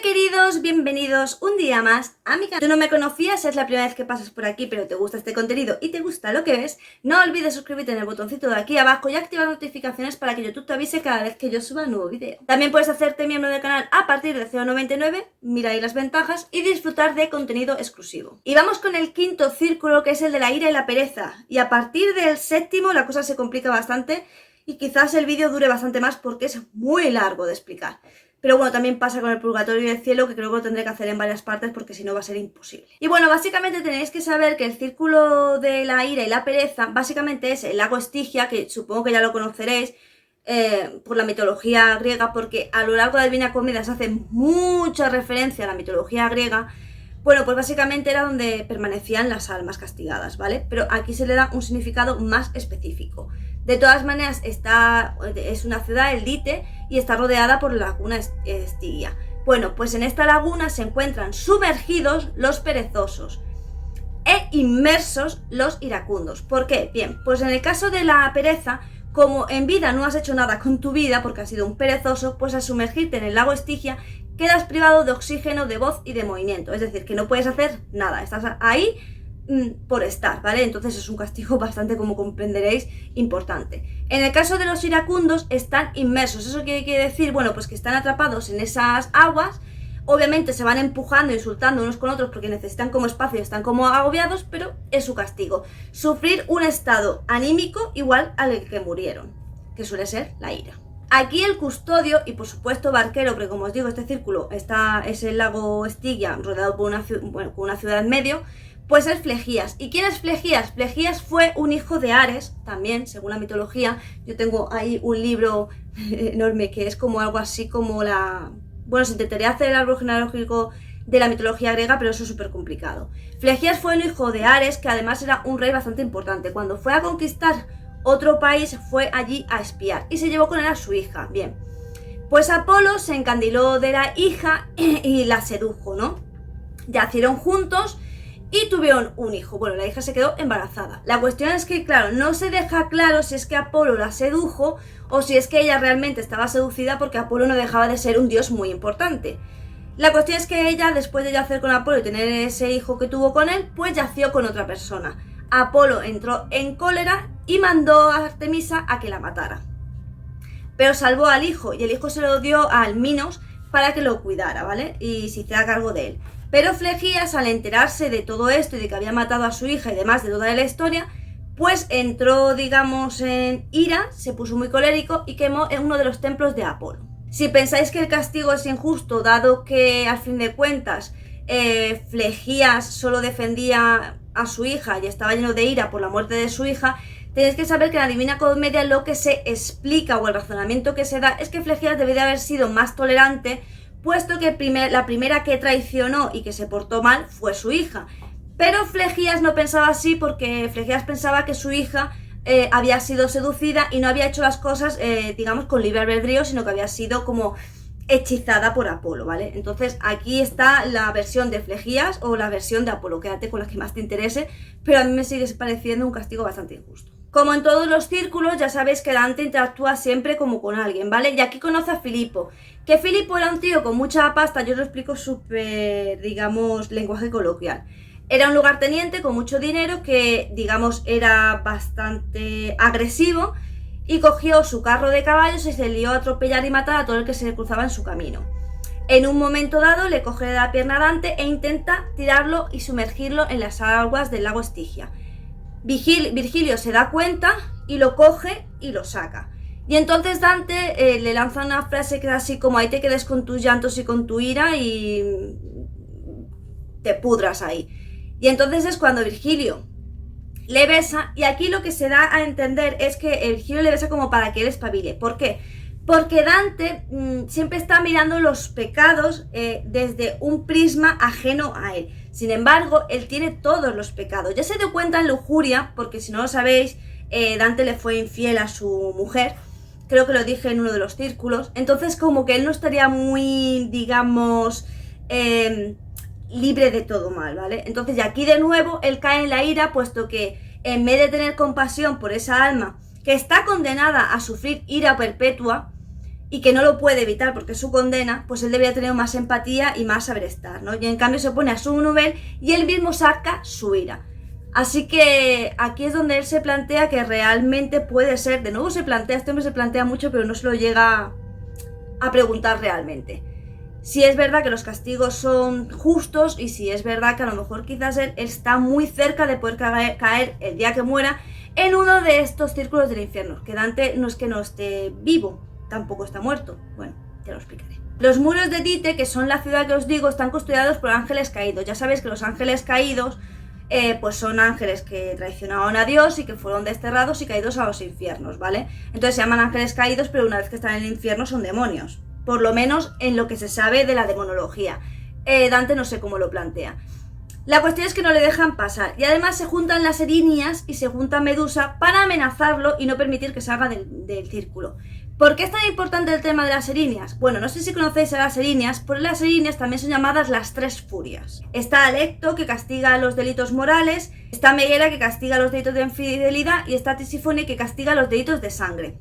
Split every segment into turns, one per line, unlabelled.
queridos, bienvenidos un día más a mi canal. Si tú no me conocías, es la primera vez que pasas por aquí, pero te gusta este contenido y te gusta lo que ves, no olvides suscribirte en el botoncito de aquí abajo y activar notificaciones para que YouTube te avise cada vez que yo suba un nuevo vídeo. También puedes hacerte miembro del canal a partir de 0,99, mira ahí las ventajas y disfrutar de contenido exclusivo. Y vamos con el quinto círculo, que es el de la ira y la pereza, y a partir del séptimo la cosa se complica bastante y quizás el vídeo dure bastante más porque es muy largo de explicar. Pero bueno, también pasa con el purgatorio y el cielo, que creo que lo tendré que hacer en varias partes porque si no va a ser imposible. Y bueno, básicamente tenéis que saber que el círculo de la ira y la pereza básicamente es el lago Estigia, que supongo que ya lo conoceréis por la mitología griega, porque a lo largo de la Divina Comedia se hace mucha referencia a la mitología griega. Bueno, pues básicamente era donde permanecían las almas castigadas, ¿vale? Pero aquí se le da un significado más específico. De todas maneras, es una ciudad, el Lite, y está rodeada por la laguna Estigia. Bueno, pues en esta laguna se encuentran sumergidos los perezosos e inmersos los iracundos. ¿Por qué? Bien, pues en el caso de la pereza, como en vida no has hecho nada con tu vida porque has sido un perezoso, pues al sumergirte en el lago Estigia quedas privado de oxígeno, de voz y de movimiento. Es decir, que no puedes hacer nada, estás ahí por estar, ¿vale? Entonces es un castigo bastante, como comprenderéis, importante. En el caso de los iracundos, están inmersos. ¿Eso qué quiere decir? Bueno, pues que están atrapados en esas aguas. Obviamente se van empujando, insultando unos con otros porque necesitan como espacio, están como agobiados, pero es su castigo. Sufrir un estado anímico igual al que murieron, que suele ser la ira. Aquí el custodio y por supuesto barquero, porque como os digo, este círculo es el lago Estigia rodeado por una ciudad en medio, pues es Flegías. ¿Y quién es Flegías? Flegías fue un hijo de Ares, también, según la mitología. Yo tengo ahí un libro enorme que es como algo así como la... Bueno, se intentaría hacer el árbol genealógico de la mitología griega, pero eso es súper complicado. Flegías fue un hijo de Ares, que además era un rey bastante importante. Cuando fue a conquistar otro país, fue allí a espiar y se llevó con él a su hija. Bien, pues Apolo se encandiló de la hija y la sedujo, ¿no? Yacieron juntos y tuvieron un hijo. Bueno, la hija se quedó embarazada. La cuestión es que, claro, no se deja claro si es que Apolo la sedujo o si es que ella realmente estaba seducida, porque Apolo no dejaba de ser un dios muy importante. La cuestión es que ella, después de yacer con Apolo y tener ese hijo que tuvo con él, pues yació con otra persona. Apolo entró en cólera y mandó a Artemisa a que la matara. Pero salvó al hijo y el hijo se lo dio a Minos para que lo cuidara, ¿vale? Y se hiciera cargo de él. Pero Flegías, al enterarse de todo esto y de que había matado a su hija y demás de toda la historia, pues entró, digamos, en ira, se puso muy colérico y quemó en uno de los templos de Apolo. Si pensáis que el castigo es injusto, dado que al fin de cuentas Flegías solo defendía a su hija y estaba lleno de ira por la muerte de su hija, tenéis que saber que en la Divina Comedia lo que se explica o el razonamiento que se da es que Flegías debe de haber sido más tolerante, puesto que la primera que traicionó y que se portó mal fue su hija. Pero Flegías no pensaba así, porque Flegías pensaba que su hija había sido seducida y no había hecho las cosas, digamos, con libre albedrío, sino que había sido como hechizada por Apolo, ¿vale? Entonces aquí está la versión de Flegías o la versión de Apolo, quédate con la que más te interese, pero a mí me sigue pareciendo un castigo bastante injusto. Como en todos los círculos, ya sabéis que Dante interactúa siempre como con alguien, ¿vale? Y aquí conoce a Filipo, que Filipo era un tío con mucha pasta. Yo os lo explico súper, digamos, lenguaje coloquial. Era un lugarteniente con mucho dinero que, digamos, era bastante agresivo y cogió su carro de caballos y se lió a atropellar y matar a todo el que se le cruzaba en su camino. En un momento dado le coge de la pierna a Dante e intenta tirarlo y sumergirlo en las aguas del lago Estigia. Virgilio se da cuenta y lo coge y lo saca. Y entonces Dante le lanza una frase que es así como: ahí te quedes con tus llantos y con tu ira y te pudras ahí. Y entonces es cuando Virgilio le besa, y aquí lo que se da a entender es que Virgilio le besa como para que él espabile. ¿Por qué? Porque Dante siempre está mirando los pecados desde un prisma ajeno a él. Sin embargo, él tiene todos los pecados. Ya se dio cuenta en lujuria, porque si no lo sabéis, Dante le fue infiel a su mujer. Creo que lo dije en uno de los círculos. Entonces como que él no estaría muy, digamos, libre de todo mal, ¿vale? Entonces, y aquí de nuevo él cae en la ira, puesto que en vez de tener compasión por esa alma que está condenada a sufrir ira perpetua, y que no lo puede evitar porque es su condena, pues él debería tener más empatía y más saber estar, ¿no? Y en cambio se pone a su nivel y él mismo saca su ira. Así que aquí es donde él se plantea que realmente puede ser, de nuevo este hombre se plantea mucho, pero no se lo llega a preguntar realmente. Si es verdad que los castigos son justos y si es verdad que a lo mejor quizás él está muy cerca de poder caer el día que muera en uno de estos círculos del infierno, que Dante no es que no esté vivo, tampoco está muerto. Bueno, te lo explicaré. Los muros de Dite, que son la ciudad que os digo, están custodiados por ángeles caídos. Ya sabéis que los ángeles caídos pues son ángeles que traicionaron a Dios y que fueron desterrados y caídos a los infiernos, ¿vale? Entonces se llaman ángeles caídos, pero una vez que están en el infierno son demonios. Por lo menos en lo que se sabe de la demonología. Dante no sé cómo lo plantea. La cuestión es que no le dejan pasar. Y además se juntan las Erinias y se junta Medusa para amenazarlo y no permitir que salga del círculo. ¿Por qué es tan importante el tema de las Erinias? Bueno, no sé si conocéis a las Erinias, pero las Erinias también son llamadas las tres furias. Está Alecto, que castiga los delitos morales, está Megera, que castiga los delitos de infidelidad, y está Tisífone, que castiga los delitos de sangre.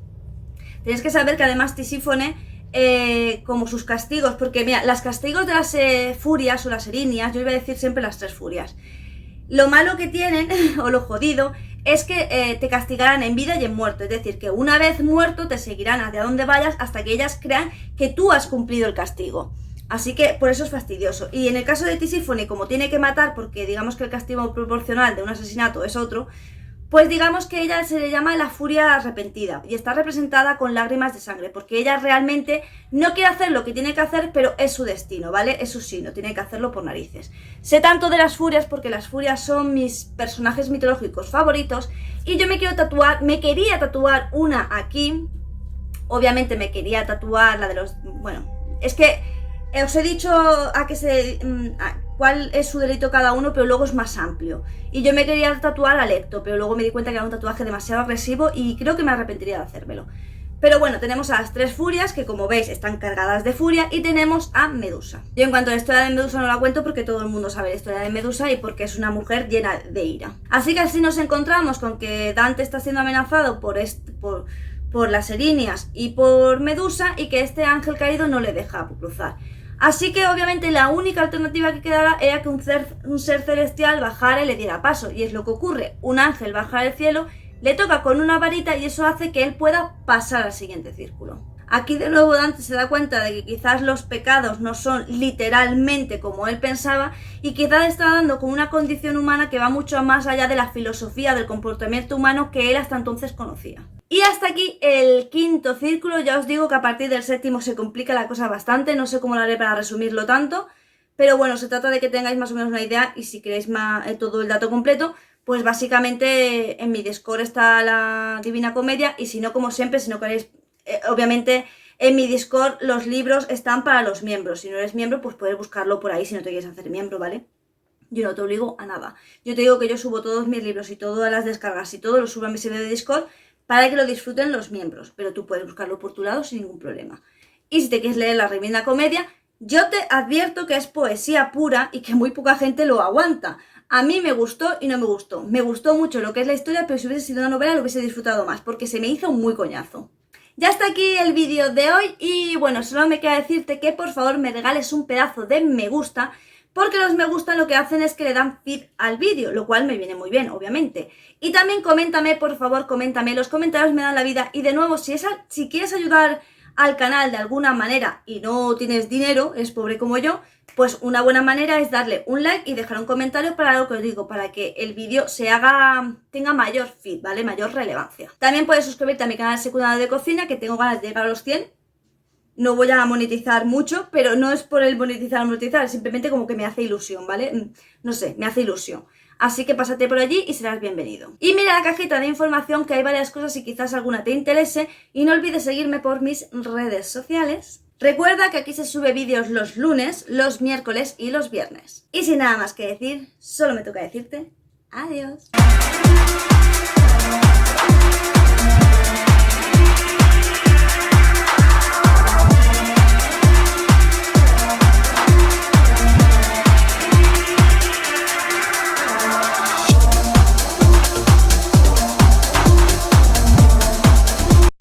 Tenéis que saber que además Tisífone, como sus castigos, porque mira, los castigos de las furias o las Erinias, yo iba a decir siempre las tres furias. Lo malo que tienen, o lo jodido, es que te castigarán en vida y en muerto. Es decir, que una vez muerto te seguirán hacia donde vayas hasta que ellas crean que tú has cumplido el castigo. Así que por eso es fastidioso. Y en el caso de Tisífone, como tiene que matar, porque digamos que el castigo proporcional de un asesinato es otro, pues digamos que ella se le llama la furia arrepentida y está representada con lágrimas de sangre, porque ella realmente no quiere hacer lo que tiene que hacer, pero es su destino, ¿vale? Es su signo, tiene que hacerlo por narices. Sé tanto de las furias porque las furias son mis personajes mitológicos favoritos y yo me quería tatuar una aquí. Obviamente me quería tatuar la de los... Bueno, es que os he dicho cuál es su delito cada uno, pero luego es más amplio. Y yo me quería tatuar a Alecto, pero luego me di cuenta que era un tatuaje demasiado agresivo y creo que me arrepentiría de hacérmelo. Pero bueno, tenemos a las tres furias, que como veis están cargadas de furia, y tenemos a Medusa. Yo en cuanto a la historia de Medusa no la cuento porque todo el mundo sabe la historia de Medusa y porque es una mujer llena de ira. Así que así nos encontramos con que Dante está siendo amenazado por las Erinias y por Medusa, y que este ángel caído no le deja cruzar. Así que obviamente la única alternativa que quedaba era que un ser celestial bajara y le diera paso. Y es lo que ocurre, un ángel baja del cielo, le toca con una varita y eso hace que él pueda pasar al siguiente círculo. Aquí de nuevo Dante se da cuenta de que quizás los pecados no son literalmente como él pensaba y quizás está dando con una condición humana que va mucho más allá de la filosofía del comportamiento humano que él hasta entonces conocía. Y hasta aquí el quinto círculo. Ya os digo que a partir del séptimo se complica la cosa bastante, no sé cómo lo haré para resumirlo tanto, pero bueno, se trata de que tengáis más o menos una idea y si queréis todo el dato completo, pues básicamente en mi Discord está la Divina Comedia y si no, como siempre, si no queréis, obviamente en mi Discord los libros están para los miembros. Si no eres miembro, pues puedes buscarlo por ahí si no te quieres hacer miembro, ¿vale? Yo no te obligo a nada. Yo te digo que yo subo todos mis libros y todas las descargas y todo lo subo a mi servidor de Discord para que lo disfruten los miembros, pero tú puedes buscarlo por tu lado sin ningún problema. Y si te quieres leer la Divina Comedia, yo te advierto que es poesía pura y que muy poca gente lo aguanta. A mí me gustó y no me gustó. Me gustó mucho lo que es la historia, pero si hubiese sido una novela lo hubiese disfrutado más, porque se me hizo muy coñazo. Ya está aquí el vídeo de hoy y bueno, solo me queda decirte que por favor me regales un pedazo de me gusta, porque los me gusta lo que hacen es que le dan feed al vídeo, lo cual me viene muy bien, obviamente. Y también coméntame, por favor, coméntame, los comentarios me dan la vida. Y de nuevo, si quieres ayudar al canal de alguna manera y no tienes dinero, eres pobre como yo, pues una buena manera es darle un like y dejar un comentario para lo que os digo, para que el vídeo tenga mayor feed, ¿vale? Mayor relevancia. También puedes suscribirte a mi canal secundario de cocina, que tengo ganas de llegar a los 100. No voy a monetizar mucho, pero no es por el monetizar, simplemente como que me hace ilusión, ¿vale? No sé, me hace ilusión. Así que pásate por allí y serás bienvenido. Y mira la cajita de información que hay varias cosas y quizás alguna te interese. Y no olvides seguirme por mis redes sociales. Recuerda que aquí se sube vídeos los lunes, los miércoles y los viernes. Y sin nada más que decir, solo me toca decirte adiós.